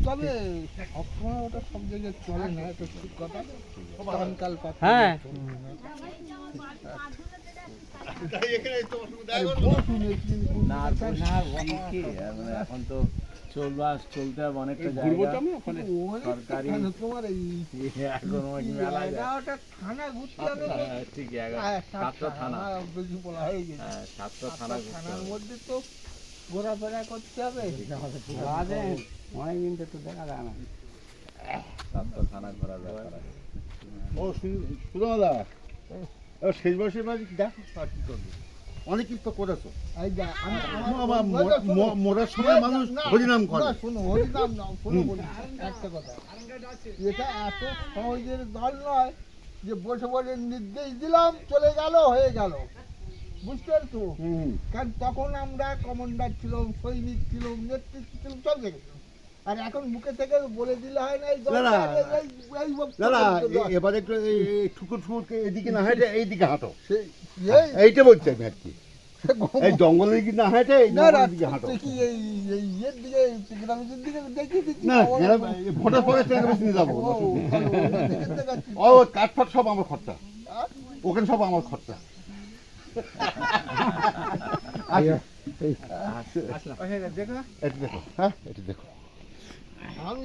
তবে সবসময় ওটা সব জায়গায় চলে না, এটা ঠিক কথা। কাল হ্যাঁ এখন তো চলতে হবে অনেকটা জায়গা সরকারি তোমার এই এখন মেলা এগারোটা থানা ঘুরতে হবে, ঠিক সাতটা থানা বেশি বলা হয়ে গেছে। সাতটা থানা থানার মধ্যে তো ঘোরাফেরা করতে হবে। অনেকদিন তো দেখা যায় না, সাতটা থানা ঘোরা ব্যাপার আছে। ও সুদাদা শেষ বয়সের বাড়ি দেখো আর কি করবে, অনেক কিছু তো করেছো। এই যে মরার সময় মানুষ হরিনাম করে। শোনো, হরিনাম নাম শোনো, বলি একটা কথা, এটা এত সহজের দল নয় যে বসে বসে নির্দেশ দিলাম চলে গেল হয়ে গেল, বুঝতে পারছো? কারণ তখন আমরা কমান্ডার ছিলাম, সৈনিক ছিলাম, নেতৃত্ব ছিলাম, সব দেখেছিলাম। আর এখন মুখে থেকে বলে দিলে হয় না, এই দাদা এবার একটু ঠুকুর ঠুকুরকে এদিকে না হেঁটে এইদিকে হাঁটো, এইটা বলছি আমি আর কি। এই জঙ্গলের দিকে না হেঁটে দিকে হাঁটো না, ভোটার পরে নিয়ে যাবো। ও কাঠফাট সব আমার খরচা, ওখানে সব আমার খরচা। দেখো, এটা দেখো, হ্যাঁ এটা দেখো। আমি